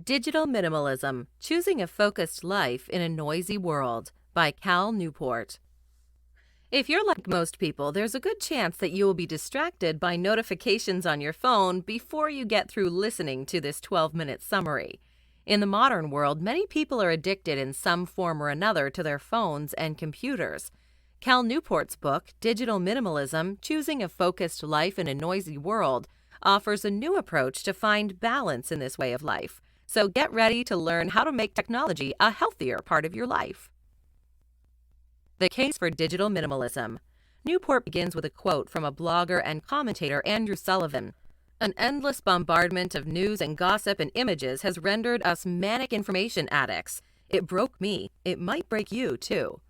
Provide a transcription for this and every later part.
Digital Minimalism: Choosing a Focused Life in a Noisy World by Newport. If you're like most people, there's a good chance that you will be distracted by notifications on your phone before you get through listening to this 12-minute summary. In the modern world, many people are addicted in some form or another to their phones and computers. Cal Newport's book, Digital Minimalism: Choosing a Focused Life in a Noisy World, offers a new approach to find balance in this way of life. So get ready to learn how to make technology a healthier part of your life. The case for digital minimalism. Newport begins with a quote from a blogger and commentator, Andrew Sullivan. An endless bombardment of news and gossip and images has rendered us manic information addicts. It broke me. It might break you, too.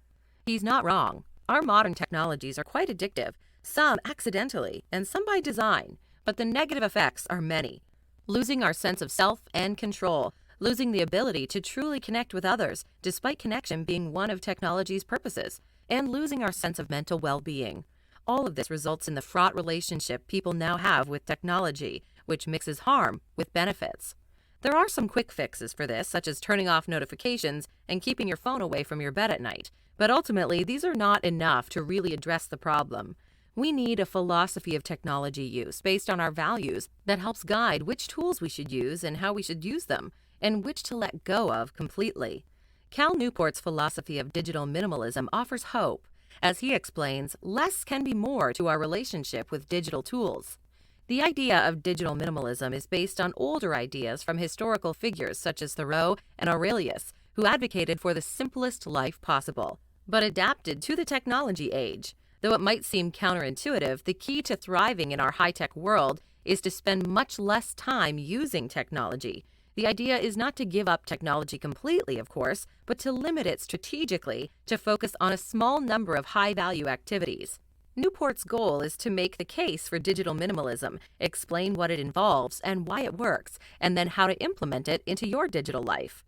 He's not wrong. Our modern technologies are quite addictive, some accidentally and some by design, but the negative effects are many. Losing our sense of self and control, losing the ability to truly connect with others, despite connection being one of technology's purposes, and losing our sense of mental well-being. All of this results in the fraught relationship people now have with technology, which mixes harm with benefits. There are some quick fixes for this, such as turning off notifications and keeping your phone away from your bed at night, but ultimately these are not enough to really address the problem. We need a philosophy of technology use based on our values that helps guide which tools we should use and how we should use them, and which to let go of completely. Cal Newport's philosophy of digital minimalism offers hope. As he explains, less can be more to our relationship with digital tools. The idea of digital minimalism is based on older ideas from historical figures such as Thoreau and Aurelius, who advocated for the simplest life possible, but adapted to the technology age. Though it might seem counterintuitive, the key to thriving in our high-tech world is to spend much less time using technology. The idea is not to give up technology completely, of course, but to limit it strategically to focus on a small number of high-value activities. Newport's goal is to make the case for digital minimalism, explain what it involves and why it works, and then how to implement it into your digital life.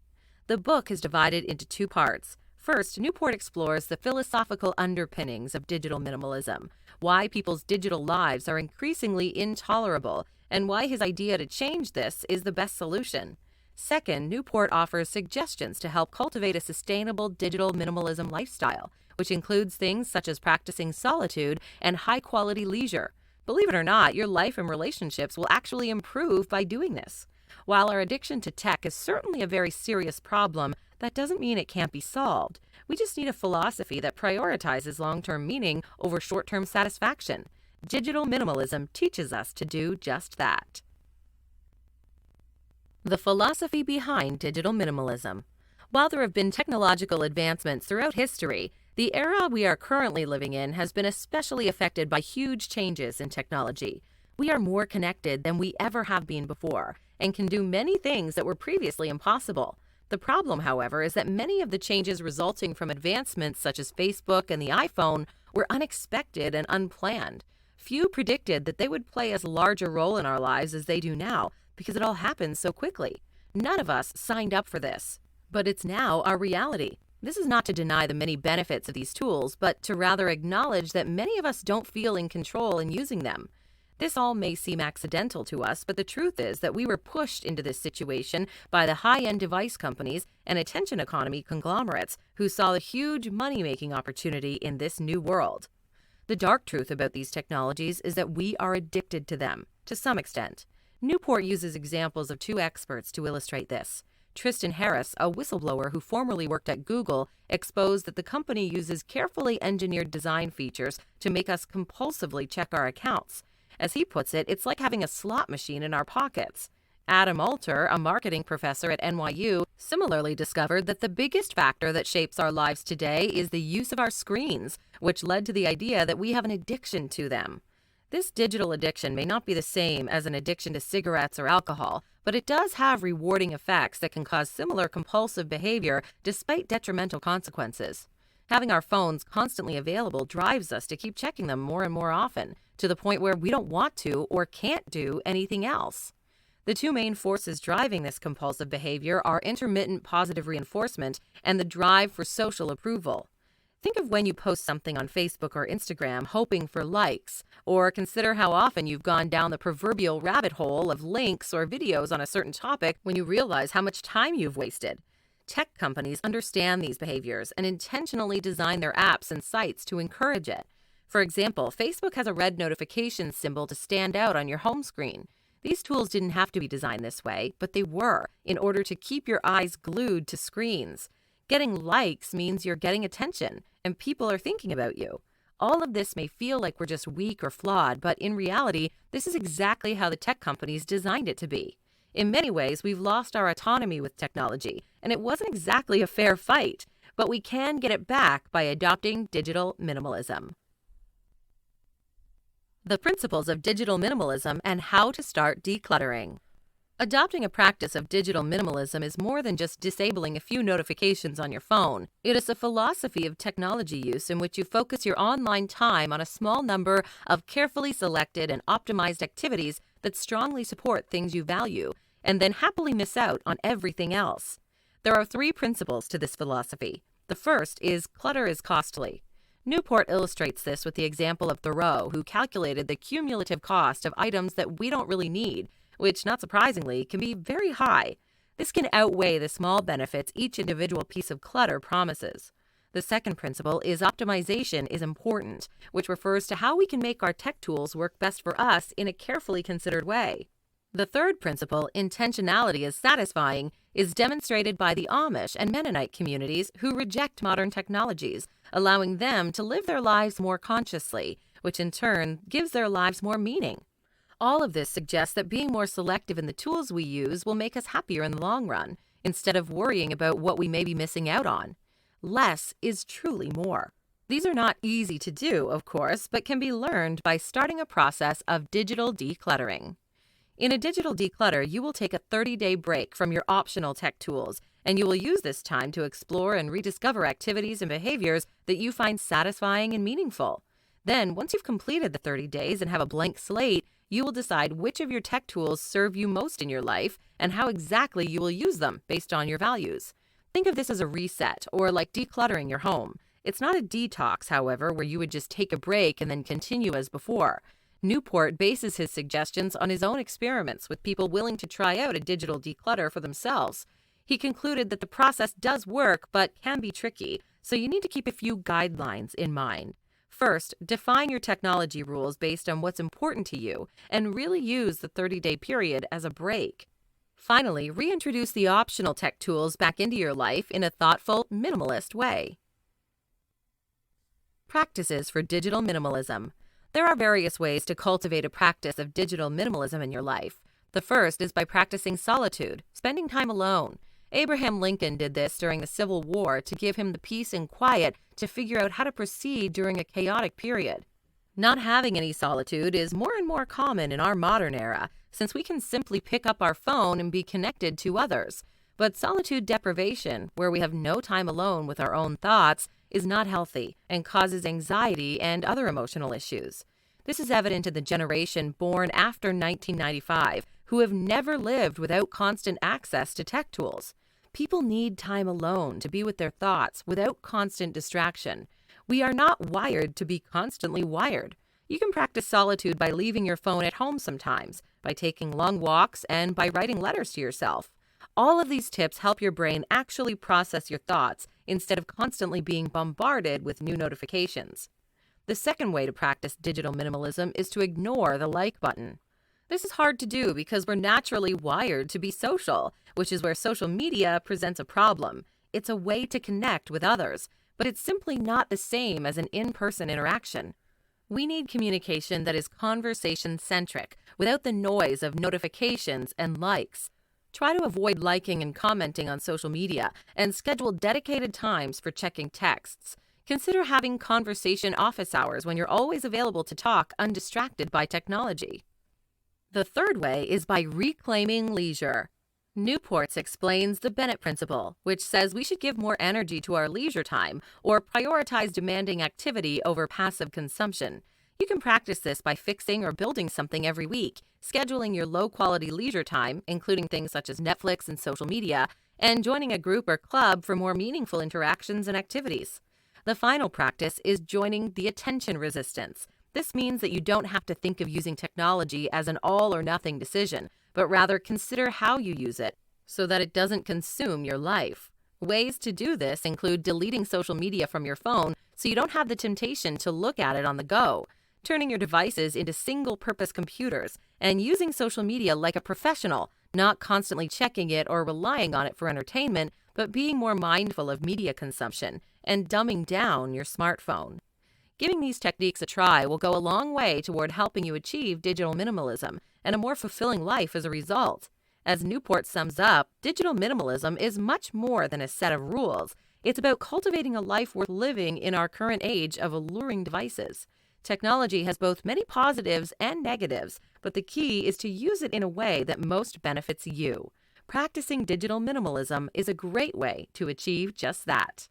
The book is divided into two parts. First, Newport explores the philosophical underpinnings of digital minimalism, why people's digital lives are increasingly intolerable, and why his idea to change this is the best solution. Second, Newport offers suggestions to help cultivate a sustainable digital minimalism lifestyle, which includes things such as practicing solitude and high-quality leisure. Believe it or not, your life and relationships will actually improve by doing this. While our addiction to tech is certainly a very serious problem, that doesn't mean it can't be solved. We just need a philosophy that prioritizes long-term meaning over short-term satisfaction. Digital minimalism teaches us to do just that. The philosophy behind digital minimalism. While there have been technological advancements throughout history, the era we are currently living in has been especially affected by huge changes in technology. We are more connected than we ever have been before, and can do many things that were previously impossible. The problem, however, is that many of the changes resulting from advancements such as Facebook and the iPhone were unexpected and unplanned. Few predicted that they would play as large a role in our lives as they do now, because it all happened so quickly. None of us signed up for this, but it's now our reality. This is not to deny the many benefits of these tools, but to rather acknowledge that many of us don't feel in control in using them. This all may seem accidental to us, but the truth is that we were pushed into this situation by the high-end device companies and attention economy conglomerates who saw a huge money-making opportunity in this new world. The dark truth about these technologies is that we are addicted to them, to some extent. Newport uses examples of two experts to illustrate this. Tristan Harris, a whistleblower who formerly worked at Google, exposed that the company uses carefully engineered design features to make us compulsively check our accounts. As he puts it, it's like having a slot machine in our pockets. Adam Alter, a marketing professor at NYU, similarly discovered that the biggest factor that shapes our lives today is the use of our screens, which led to the idea that we have an addiction to them. This digital addiction may not be the same as an addiction to cigarettes or alcohol, but it does have rewarding effects that can cause similar compulsive behavior despite detrimental consequences. Having our phones constantly available drives us to keep checking them more and more often, to the point where we don't want to or can't do anything else. The two main forces driving this compulsive behavior are intermittent positive reinforcement and the drive for social approval. Think of when you post something on Facebook or Instagram hoping for likes, or consider how often you've gone down the proverbial rabbit hole of links or videos on a certain topic when you realize how much time you've wasted. Tech companies understand these behaviors and intentionally design their apps and sites to encourage it. For example, Facebook has a red notification symbol to stand out on your home screen. These tools didn't have to be designed this way, but they were, in order to keep your eyes glued to screens. Getting likes means you're getting attention, and people are thinking about you. All of this may feel like we're just weak or flawed, but in reality, this is exactly how the tech companies designed it to be. In many ways, we've lost our autonomy with technology, and it wasn't exactly a fair fight, but we can get it back by adopting digital minimalism. The principles of digital minimalism and how to start decluttering. Adopting a practice of digital minimalism is more than just disabling a few notifications on your phone. It is a philosophy of technology use in which you focus your online time on a small number of carefully selected and optimized activities that strongly support things you value, and then happily miss out on everything else. There are 3 principles to this philosophy. The first is clutter is costly. Newport illustrates this with the example of Thoreau, who calculated the cumulative cost of items that we don't really need, which, not surprisingly, can be very high. This can outweigh the small benefits each individual piece of clutter promises. The second principle is optimization is important, which refers to how we can make our tech tools work best for us in a carefully considered way. The third principle, intentionality is satisfying, is demonstrated by the Amish and Mennonite communities who reject modern technologies, allowing them to live their lives more consciously, which in turn gives their lives more meaning. All of this suggests that being more selective in the tools we use will make us happier in the long run, instead of worrying about what we may be missing out on. Less is truly more. These are not easy to do, of course, but can be learned by starting a process of digital decluttering. In a digital declutter, you will take a 30-day break from your optional tech tools, and you will use this time to explore and rediscover activities and behaviors that you find satisfying and meaningful. Then, once you've completed the 30 days and have a blank slate, you will decide which of your tech tools serve you most in your life and how exactly you will use them based on your values. Think of this as a reset or like decluttering your home. It's not a detox, however, where you would just take a break and then continue as before. Newport bases his suggestions on his own experiments with people willing to try out a digital declutter for themselves. He concluded that the process does work but can be tricky, so you need to keep a few guidelines in mind. First, define your technology rules based on what's important to you and really use the 30-day period as a break. Finally, reintroduce the optional tech tools back into your life in a thoughtful, minimalist way. Practices for digital minimalism. There are various ways to cultivate a practice of digital minimalism in your life. The first is by practicing solitude, spending time alone. Abraham Lincoln did this during the Civil War to give him the peace and quiet to figure out how to proceed during a chaotic period. Not having any solitude is more and more common in our modern era, since we can simply pick up our phone and be connected to others. But solitude deprivation, where we have no time alone with our own thoughts, is not healthy and causes anxiety and other emotional issues. This is evident in the generation born after 1995, who have never lived without constant access to tech tools. People need time alone to be with their thoughts without constant distraction. We are not wired to be constantly wired. You can practice solitude by leaving your phone at home sometimes, by taking long walks, and by writing letters to yourself. All of these tips help your brain actually process your thoughts instead of constantly being bombarded with new notifications. The second way to practice digital minimalism is to ignore the like button. This is hard to do because we're naturally wired to be social, which is where social media presents a problem. It's a way to connect with others, but it's simply not the same as an in-person interaction. We need communication that is conversation-centric, without the noise of notifications and likes. Try to avoid liking and commenting on social media, and schedule dedicated times for checking texts. Consider having conversation office hours when you're always available to talk undistracted by technology. The third way is by reclaiming leisure. Newport explains the Bennett principle, which says we should give more energy to our leisure time or prioritize demanding activity over passive consumption. You can practice this by fixing or building something every week, scheduling your low-quality leisure time, including things such as Netflix and social media, and joining a group or club for more meaningful interactions and activities. The final practice is joining the attention resistance. This means that you don't have to think of using technology as an all or nothing decision, but rather consider how you use it so that it doesn't consume your life. Ways to do this include deleting social media from your phone so you don't have the temptation to look at it on the go, turning your devices into single-purpose computers, and using social media like a professional, not constantly checking it or relying on it for entertainment, but being more mindful of media consumption and dumbing down your smartphone. Giving these techniques a try will go a long way toward helping you achieve digital minimalism and a more fulfilling life as a result. As Newport sums up, digital minimalism is much more than a set of rules. It's about cultivating a life worth living in our current age of alluring devices. Technology has both many positives and negatives, but the key is to use it in a way that most benefits you. Practicing digital minimalism is a great way to achieve just that.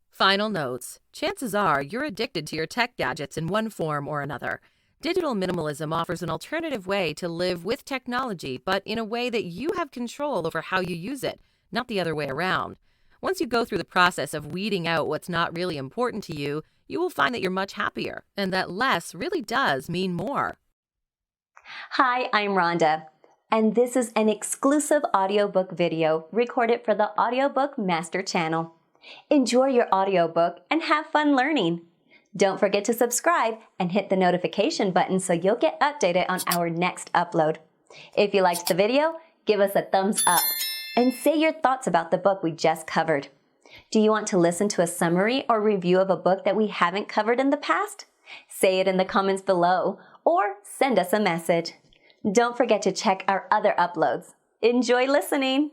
Final notes. Chances are you're addicted to your tech gadgets in one form or another. Digital minimalism offers an alternative way to live with technology, but in a way that you have control over how you use it, not the other way around. Once you go through the process of weeding out what's not really important to you, you will find that you're much happier and that less really does mean more. Hi, I'm Rhonda, and this is an exclusive audiobook video recorded for the Audiobook Master Channel. Enjoy your audiobook and have fun learning. Don't forget to subscribe and hit the notification button so you'll get updated on our next upload. If you liked the video, give us a thumbs up and say your thoughts about the book we just covered. Do you want to listen to a summary or review of a book that we haven't covered in the past? Say it in the comments below or send us a message. Don't forget to check our other uploads. Enjoy listening!